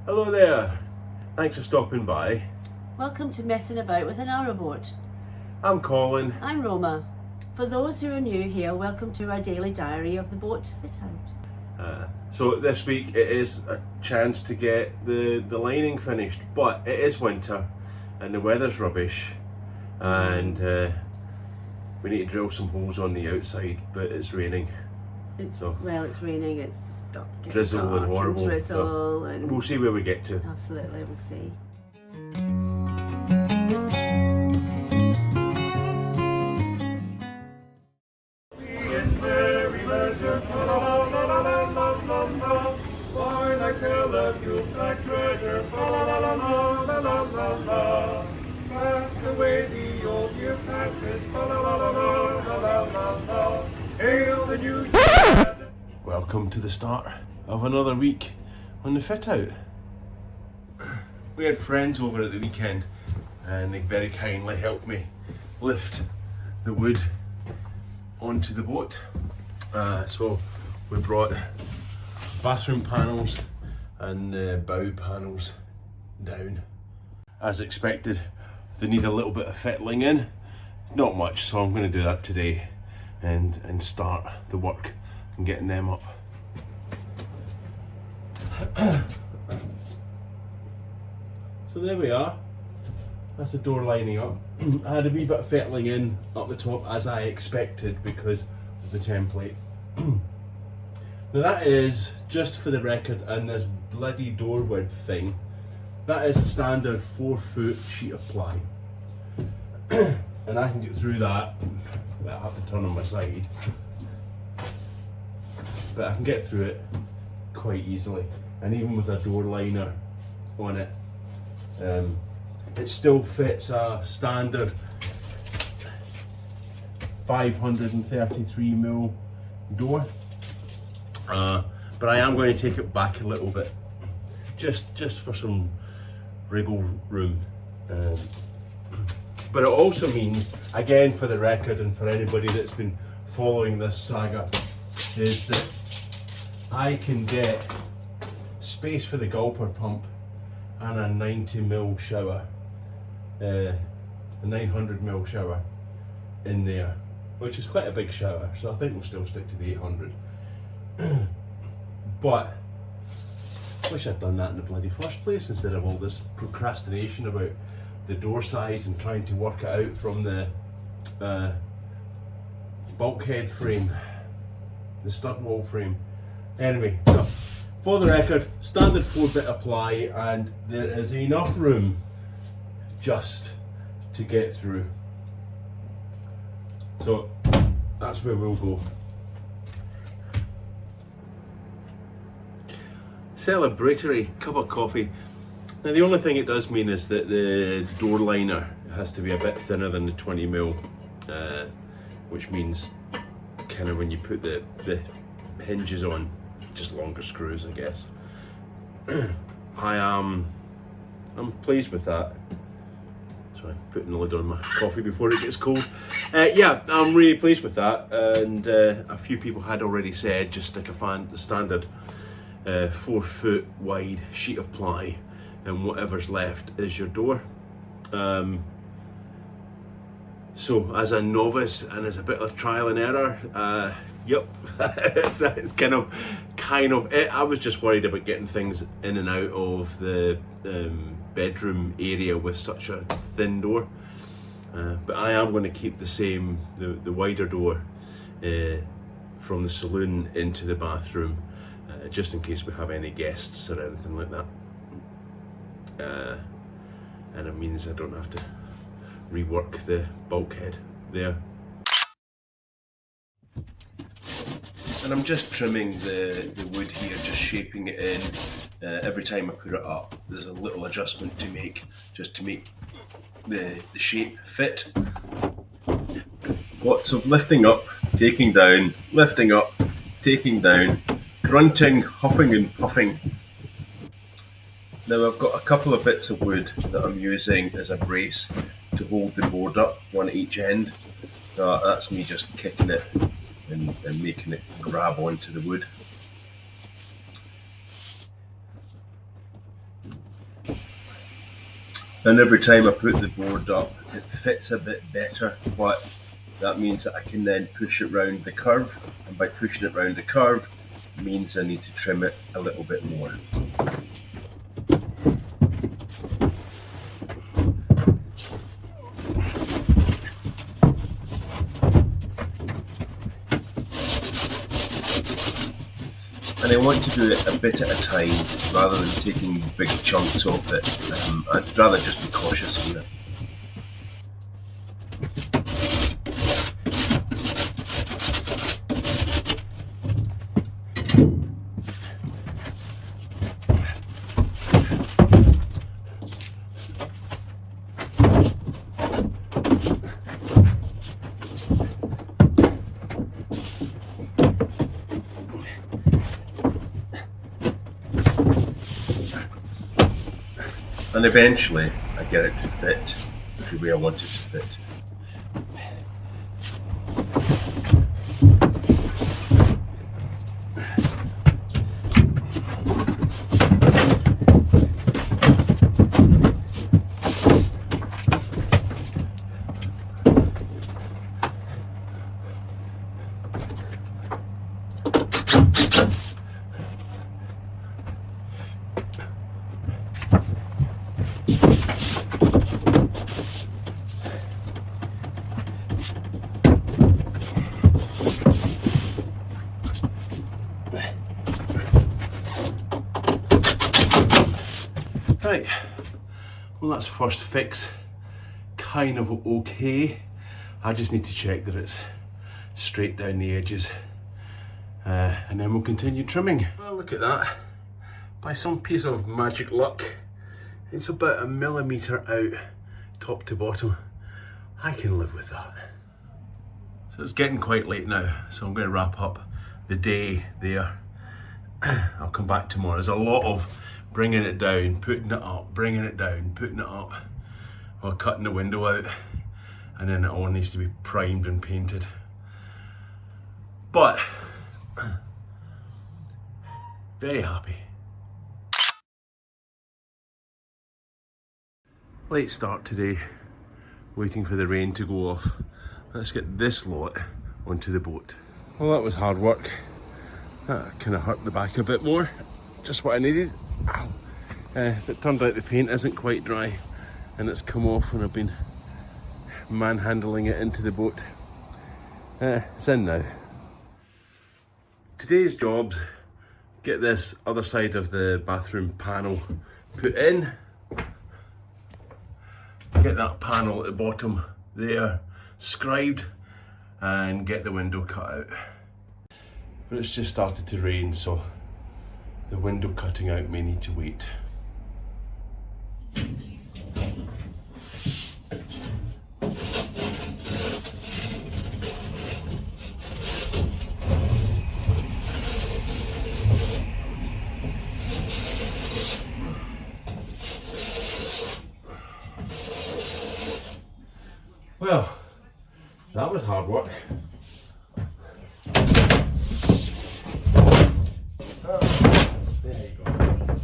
Hello there, thanks for stopping by. Welcome to Messing About with a Narrowboat. I'm Colin. I'm Roma. For those who are new here, welcome to our daily diary of the boat fit-out. So this week it is a chance to get the lining finished, but it is winter and the weather's rubbish and we need to drill some holes on the outside, but it's raining. It's raining, it's Drizzle and horrible. Drizzle and we'll see where we get to. Absolutely, we'll see. Welcome to the start of another week on the fit out. We had friends over at the weekend and they very kindly helped me lift the wood onto the boat. So we brought bathroom panels and bow panels down. As expected, they need a little bit of fiddling in. Not much, so I'm going to do that today and start the work and getting them up. So there we are. That's the door lining up. I had a wee bit of fettling in up the top as I expected because of the template. Now that is, just for the record, and this bloody door width thing, that is a standard 4-foot sheet of ply. And I can get through that. I have to turn on my side. But I can get through it quite easily. And even with a door liner on it, it still fits a standard 533mm door. But I am going to take it back a little bit, just for some wriggle room. But it also means, again for the record and for anybody that's been following this saga, is that I can get space for the gulper pump and a 90mm shower, a 900mm shower in there, which is quite a big shower, so I think we'll still stick to the 800. But I wish I'd done that in the bloody first place instead of all this procrastination about the door size and trying to work it out from the bulkhead frame, the stud wall frame. Anyway, so for the record, standard 4-bit apply, and there is enough room just to get through. So that's where we'll go. Celebratory cup of coffee. Now the only thing it does mean is that the door liner has to be a bit thinner than the 20mm, which means kind of when you put the hinges on, just longer screws, I guess. I'm pleased with that. Sorry, putting the lid on my coffee before it gets cold. Yeah, I'm really pleased with that, and a few people had already said just stick the standard 4-foot wide sheet of ply, and whatever's left is your door. So as a novice and as a bit of trial and error, yep, it's kind of it. I was just worried about getting things in and out of the bedroom area with such a thin door, but I am going to keep the same, the wider door from the saloon into the bathroom, just in case we have any guests or anything like that. And it means I don't have to rework the bulkhead there. And I'm just trimming the wood here, just shaping it in. Every time I put it up, there's a little adjustment to make, just to make the shape fit. Lots of lifting up, taking down, lifting up, taking down, grunting, huffing and puffing. Now I've got a couple of bits of wood that I'm using as a brace to hold the board up, one at each end. That's me just kicking it and making it grab onto the wood. And every time I put the board up, it fits a bit better, but that means that I can then push it round the curve, and by pushing it round the curve means I need to trim it a little bit more. And I want to do it a bit at a time rather than taking big chunks off it. I'd rather just be cautious with it. And eventually I get it to fit the way I want it to fit. Right, well that's first fix kind of okay. I just need to check that it's straight down the edges and then we'll continue trimming. Well, look at that. By some piece of magic luck, it's about 1 millimetre out top to bottom. I can live with that. So it's getting quite late now, so I'm going to wrap up the day there. I'll come back tomorrow. There's a lot of bringing it down, putting it up, bringing it down, putting it up, or cutting the window out, and then it all needs to be primed and painted. But very happy. Late start today, waiting for the rain to go off. Let's get this lot onto the boat. Well, that was hard work. That kind of hurt the back a bit more. Just what I needed. Ow. It turned out the paint isn't quite dry and it's come off when I've been manhandling it into the boat. It's in now. Today's job's get this other side of the bathroom panel put in. Get that panel at the bottom there scribed and get the window cut out. But it's just started to rain, so the window cutting out may need to wait. Well, that was hard work. There you go.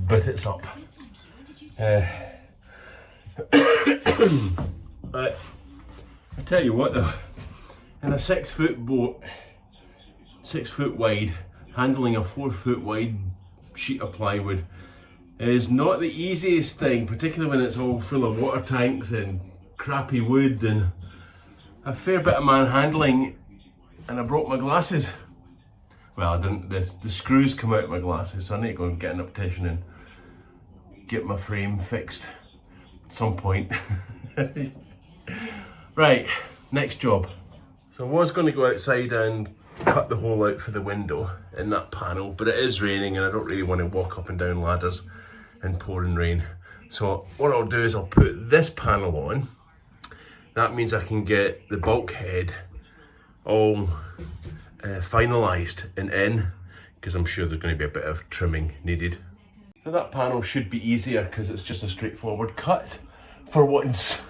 But it's up. But I tell you what though, in a 6 foot boat, 6 foot wide, handling a 4 foot wide sheet of plywood is not the easiest thing, particularly when it's all full of water tanks and crappy wood and a fair bit of manhandling. And I broke my glasses. Well, I didn't, the screws come out of my glasses, so I need to go and get an optician and get my frame fixed at some point. Right, next job. So I was going to go outside and cut the hole out for the window in that panel, but it is raining and I don't really want to walk up and down ladders in pouring rain. So what I'll do is I'll put this panel on. That means I can get the bulkhead all finalised and in, because I'm sure there's going to be a bit of trimming needed. So that panel should be easier because it's just a straightforward cut for once.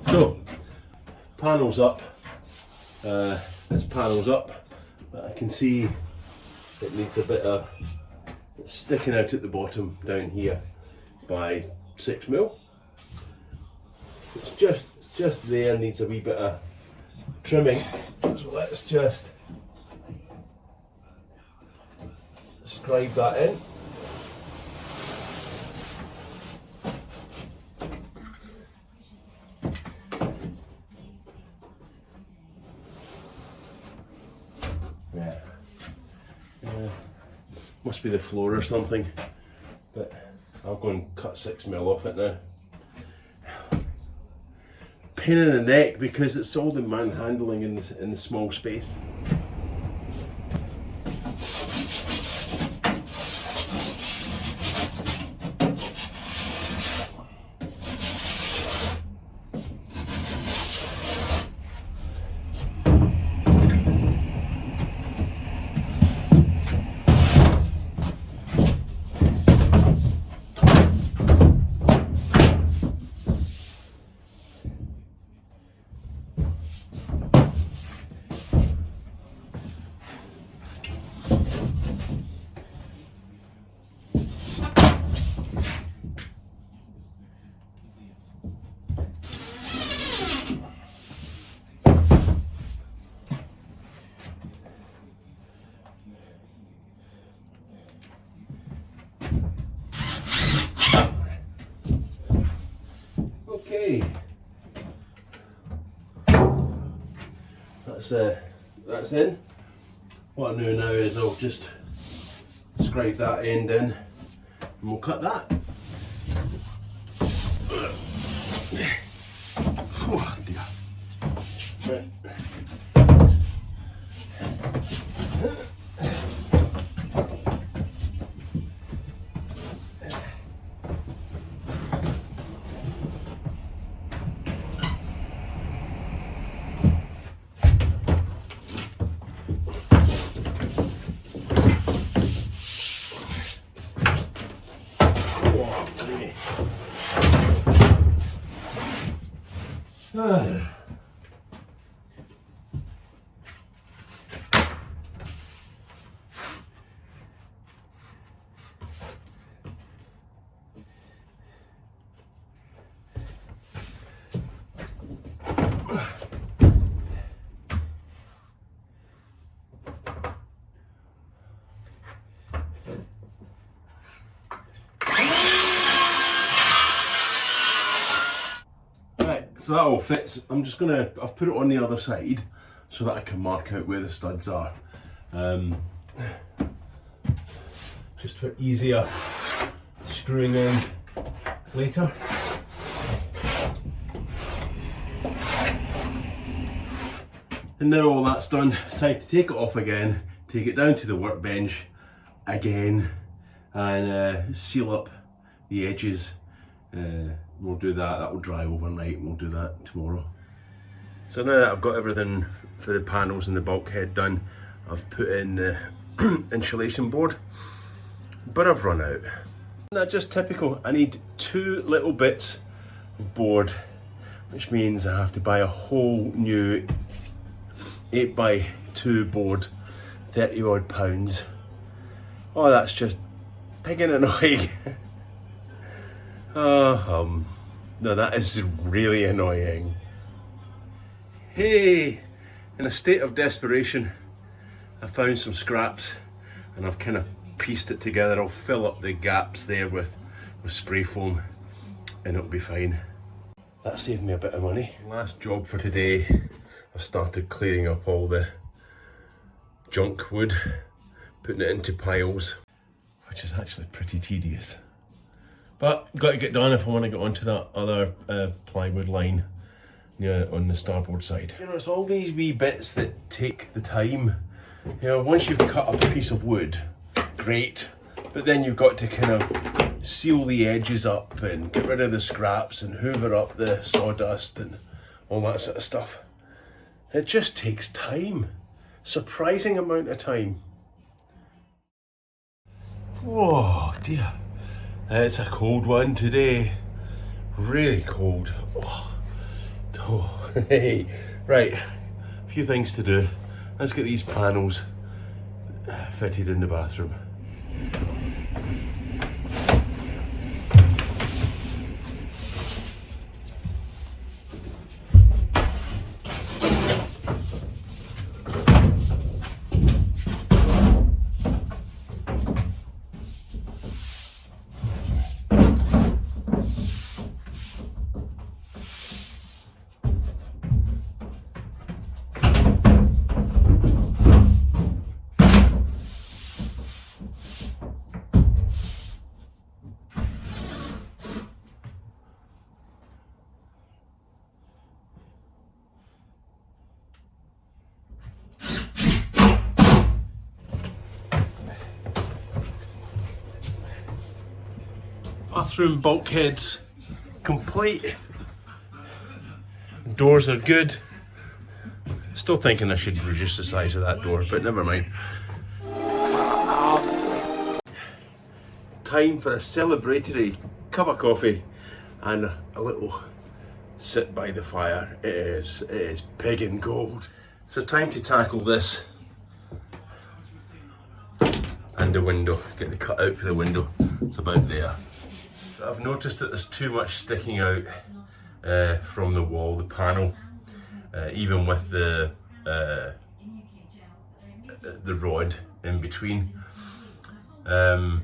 So, panel's up. This panel's up, but I can see it needs a bit of sticking out at the bottom down here by 6mm. It's just there, needs a wee bit of trimming. So let's just scribe that in. Must be the floor or something, but I'll go and cut 6mm off it now. Pain in the neck because it's all the manhandling in the small space. Okay, that's in. What I do now is I'll just scrape that end in and we'll cut that. Oh dear. Right. So that all fits. I've put it on the other side so that I can mark out where the studs are. Just for easier screwing in later. And now all that's done, time to take it off again, take it down to the workbench again and seal up the edges. We'll do that will dry overnight and we'll do that tomorrow. So now that I've got everything for the panels and the bulkhead done, I've put in the insulation board, but I've run out. That's just typical. I need 2 little bits of board, which means I have to buy a whole new 8x2 board, 30 odd pounds. Oh, that's just pigging annoying. No, that is really annoying. Hey, in a state of desperation, I found some scraps and I've kind of pieced it together. I'll fill up the gaps there with spray foam and it'll be fine. That saved me a bit of money. Last job for today, I've started clearing up all the junk wood, putting it into piles, which is actually pretty tedious. But got to get done if I want to get onto that other plywood line on the starboard side. You know, it's all these wee bits that take the time. You know, once you've cut up a piece of wood, great, but then you've got to kind of seal the edges up and get rid of the scraps and hoover up the sawdust and all that sort of stuff. It just takes time, surprising amount of time. Whoa, dear. It's a cold one today, really cold. Oh, hey, right, a few things to do. Let's get these panels fitted in the bathroom. Bathroom bulkheads complete. Doors are good. Still thinking I should reduce the size of that door, but never mind. Time for a celebratory cup of coffee and a little sit by the fire. It is pig and gold. So time to tackle this and the window. Get the cut out for the window. It's about there. I've noticed that there's too much sticking out from the wall, the panel, even with the rod in between. So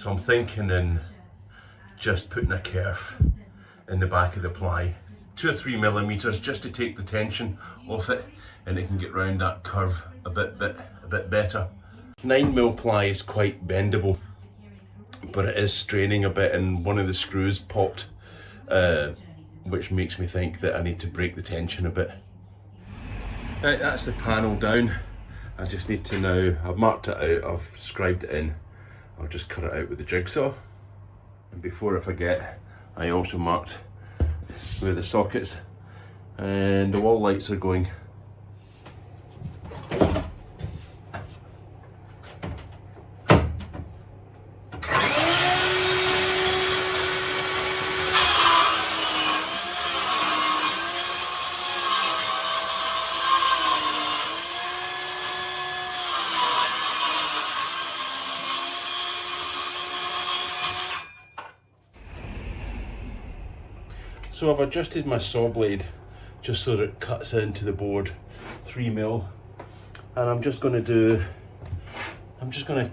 I'm thinking in just putting a kerf in the back of the ply, 2 or 3 millimeters, just to take the tension off it, and it can get round that curve a bit better. 9mm ply is quite bendable, but it is straining a bit, and one of the screws popped, which makes me think that I need to break the tension a bit. Right, that's the panel down. I just need to now, I've marked it out, I've scribed it in. I'll just cut it out with the jigsaw. And before I forget, I also marked where the sockets and the wall lights are going. So I've adjusted my saw blade just so that it cuts into the board 3mm, and I'm just going to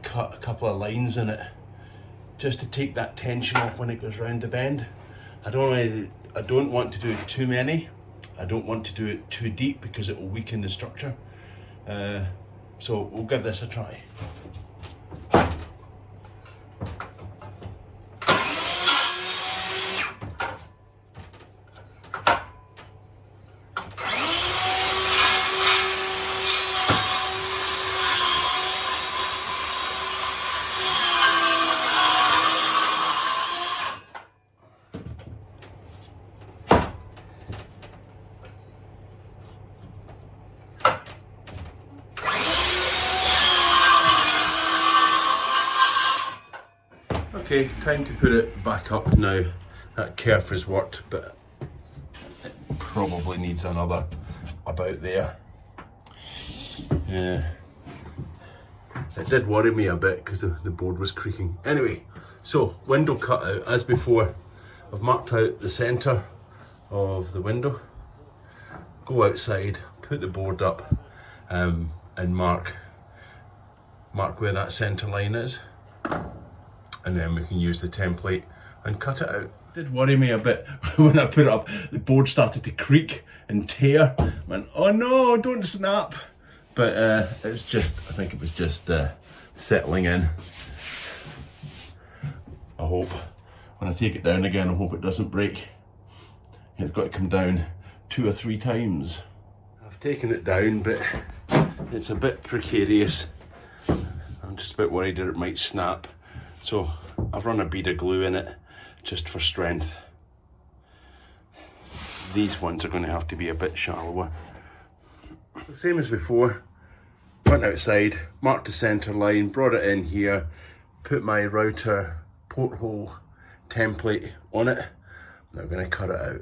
cut a couple of lines in it just to take that tension off when it goes round the bend. I don't want to do too many. I don't want to do it too deep because it will weaken the structure. So we'll give this a try. Okay, time to put it back up now. That kerf has worked, but it probably needs another about there. Yeah. It did worry me a bit because the board was creaking. Anyway, so window cut out as before. I've marked out the centre of the window. Go outside, put the board up, and mark where that centre line is. And then we can use the template and cut it out. It did worry me a bit when I put it up. The board started to creak and tear. I went, oh no, don't snap. But it was just, I think it was just settling in. I hope when I take it down again, I hope it doesn't break. It's got to come down 2 or 3 times. I've taken it down, but it's a bit precarious. I'm just a bit worried that it might snap. So I've run a bead of glue in it just for strength. These ones are going to have to be a bit shallower. So same as before, went outside, marked the centre line, brought it in here, put my router porthole template on it. Now I'm going to cut it out.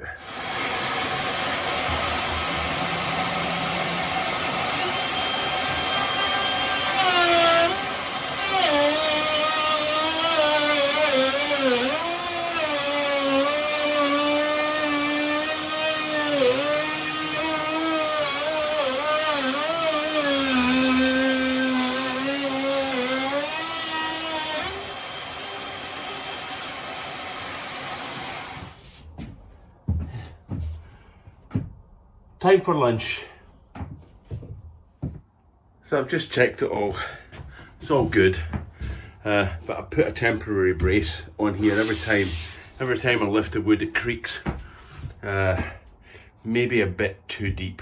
time for lunch. So I've just checked it all. It's all good. But I put a temporary brace on here every time I lift the wood it creaks. Maybe a bit too deep.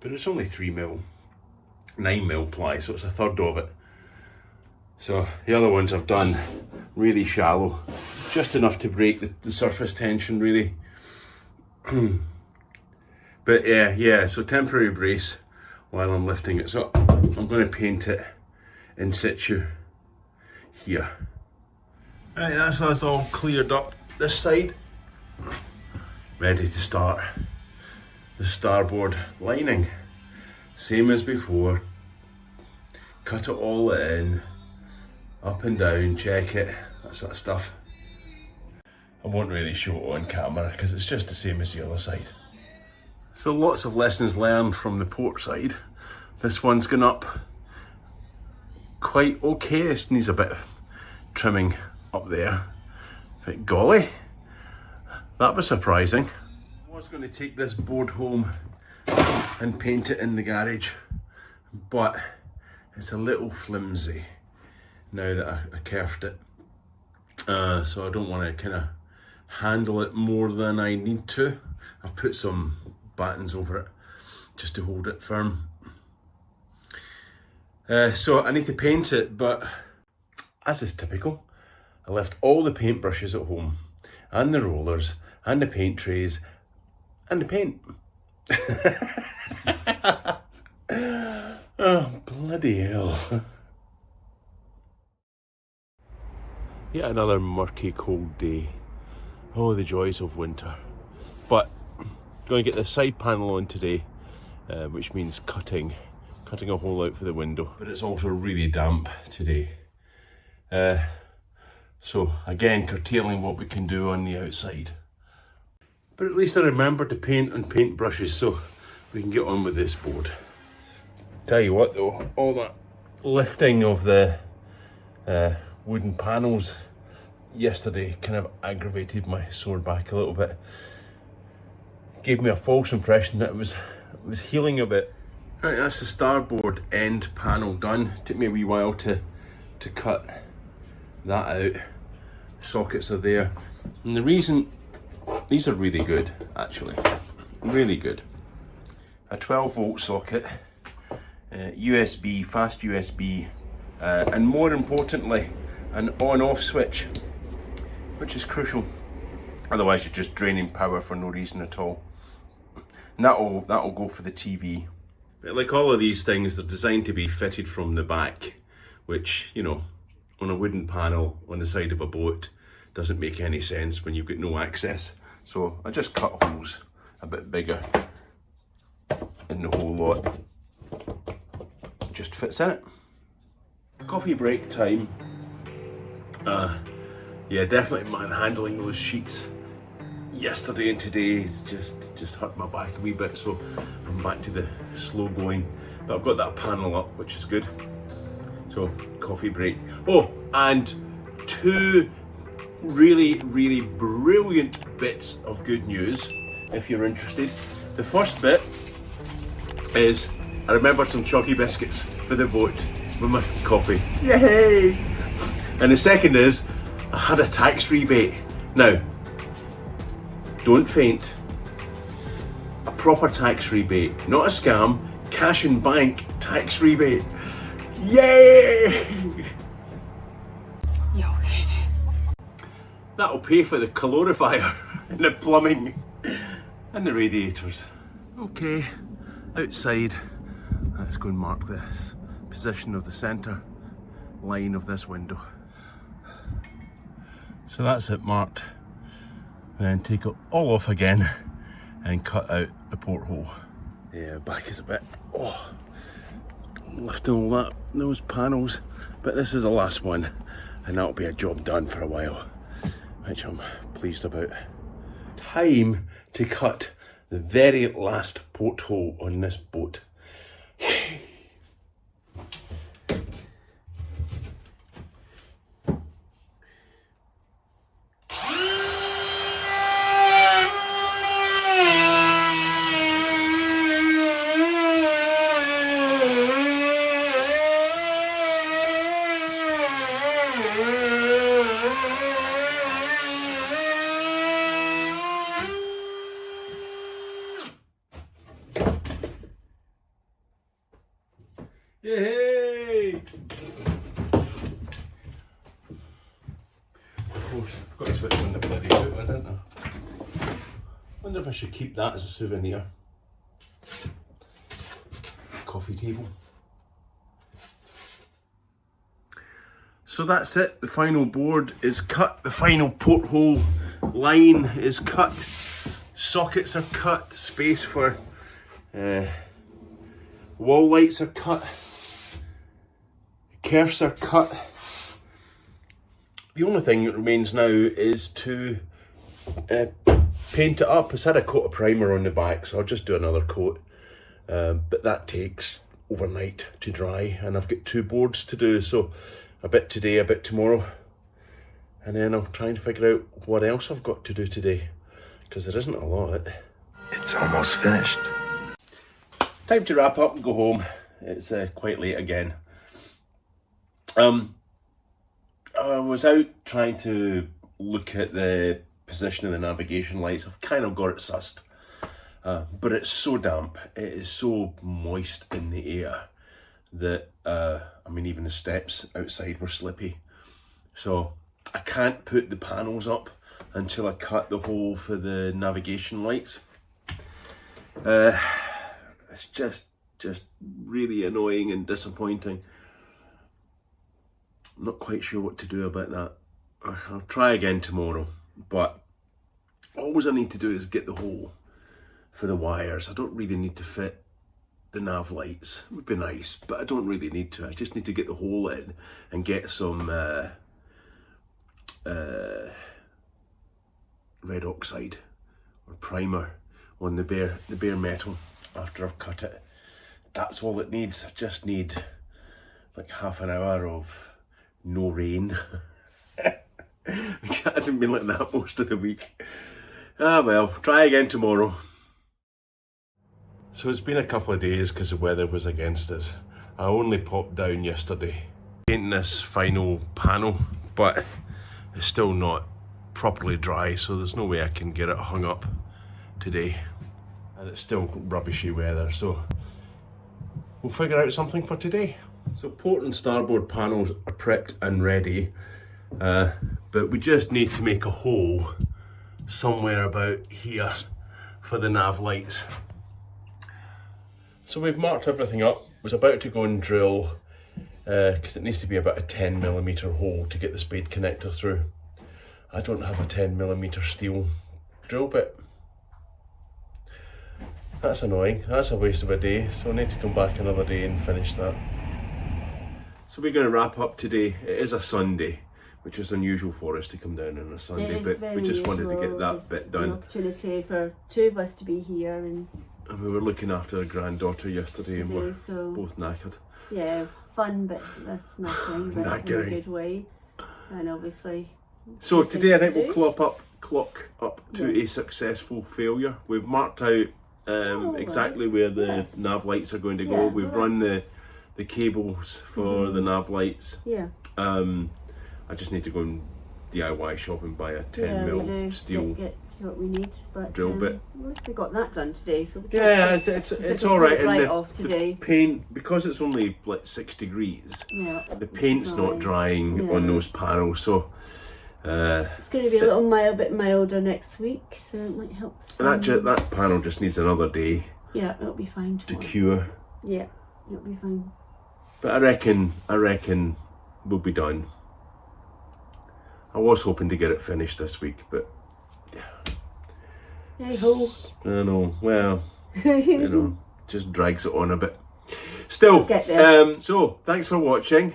But it's only 3mm, 9mm ply, so it's a third of it. So the other ones I've done really shallow, just enough to break the surface tension really. But yeah, so temporary brace while I'm lifting it. So I'm going to paint it in situ here. Right, that's all cleared up this side. Ready to start the starboard lining. Same as before. Cut it all in, up and down, check it, that sort of stuff. I won't really show it on camera because it's just the same as the other side. So lots of lessons learned from the port side. This one's gone up quite okay. It needs a bit of trimming up there. But golly, that was surprising. I was going to take this board home and paint it in the garage, but it's a little flimsy now that I kerfed it. So I don't want to kind of handle it more than I need to. I've put some battens over it just to hold it firm. So I need to paint it, but as is typical, I left all the paintbrushes at home, and the rollers, and the paint trays, and the paint. Oh, bloody hell. Yet another murky, cold day. Oh, the joys of winter. But I'm going to get the side panel on today, which means cutting a hole out for the window. But it's also really damp today. So again, curtailing what we can do on the outside. But at least I remembered to paint on paintbrushes, so we can get on with this board. Tell you what though, all that lifting of the wooden panels yesterday kind of aggravated my sore back a little bit. Gave me a false impression that it was healing a bit. Right, that's the starboard end panel done. Took me a wee while to cut that out. Sockets are there. And the reason, these are really good actually, really good. A 12-volt socket, USB, fast USB, and more importantly, an on-off switch, which is crucial. Otherwise you're just draining power for no reason at all. And that'll go for the TV. But like all of these things, they're designed to be fitted from the back, which, you know, on a wooden panel on the side of a boat doesn't make any sense when you've got no access. So I just cut holes a bit bigger in the whole lot. Just fits in it. Coffee break time. Yeah, definitely manhandling those sheets yesterday and today has just hurt my back a wee bit, so I'm back to the slow going. But I've got that panel up, which is good. So, coffee break. Oh, and two really, really brilliant bits of good news, if you're interested. The first bit is I remembered some chalky biscuits for the boat with my coffee. Yay! And the second is I had a tax rebate. Now, don't faint. A proper tax rebate, not a scam. Cash in bank tax rebate. Yay! You're kidding. That'll pay for the calorifier and the plumbing and the radiators. Okay, outside. Let's go and mark this position of the centre line of this window. So that's it marked. Then take it all off again and cut out the porthole. Yeah, back is a bit, lifting all those panels, but this is the last one and that'll be a job done for a while, which I'm pleased about. Time to cut the very last porthole on this boat. Yay! Of course, I've got to switch on the bloody boot, didn't I? Wonder if I should keep that as a souvenir. Coffee table. So that's it, the final board is cut, the final porthole line is cut, sockets are cut, space for wall lights are cut, kerfs are cut. The only thing that remains now is to paint it up. It's had a coat of primer on the back, so I'll just do another coat, but that takes overnight to dry, and I've got 2 boards to do, so a bit today, a bit tomorrow, and then I'll try and figure out what else I've got to do today, because there isn't a lot. It's almost finished. Time to wrap up and go home. It's quite late again. I was out trying to look at the position of the navigation lights. I've kind of got it sussed, but it's so damp, it is so moist in the air that I mean, even the steps outside were slippy, so I can't put the panels up until I cut the hole for the navigation lights. It's just really annoying and disappointing. I'm not quite sure what to do about that. I'll try again tomorrow, but all I need to do is get the hole for the wires. I don't really need to fit the nav lights. It would be nice, but I don't really need to. I just need to get the hole in and get some red oxide or primer on the bare metal after I've cut it. That's all it needs. I just need like half an hour of no rain, which hasn't been like that most of the week. Ah well, try again tomorrow. So it's been a couple of days because the weather was against us. I only popped down yesterday painting this final panel, but it's still not properly dry, so there's no way I can get it hung up today. And it's still rubbishy weather, so we'll figure out something for today. So port and starboard panels are prepped and ready, but we just need to make a hole somewhere about here for the nav lights. So we've marked everything up. I was about to go and drill, because it needs to be about a 10mm hole to get the spade connector through. I don't have a 10mm steel drill bit. That's annoying. That's a waste of a day, so I need to come back another day and finish that. So we're going to wrap up today. It is a Sunday, which is unusual for us to come down on a Sunday, but we just wanted to get that bit done. An opportunity for 2 of us to be here, and we were looking after a granddaughter yesterday, and we're so both knackered. Yeah, fun, but that's nothing, but in a good way. And obviously, so today I think we'll clock up to a successful failure. We've marked out exactly where the nav lights are going to go. We've run the cables for the nav lights. Yeah. I just need to go and DIY shop and buy a 10mm steel get what we need, but drill bit. At least we got that done today, so it's all right. And off today. The paint, because it's only like 6 degrees, the paint's not drying on those panels, so it's going to be a little bit milder next week, so it might help. That panel just needs another day. Yeah, it'll be fine to cure. Yeah, it'll be fine. But I reckon we'll be done. I was hoping to get it finished this week, but hey ho. I know. Well, just drags it on a bit. Still, we'll get there. So thanks for watching.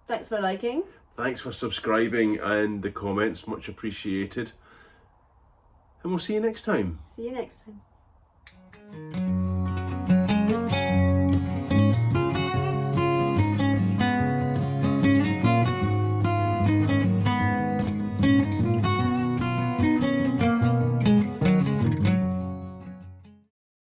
Thanks for liking. Thanks for subscribing and the comments, much appreciated. And we'll see you next time. See you next time.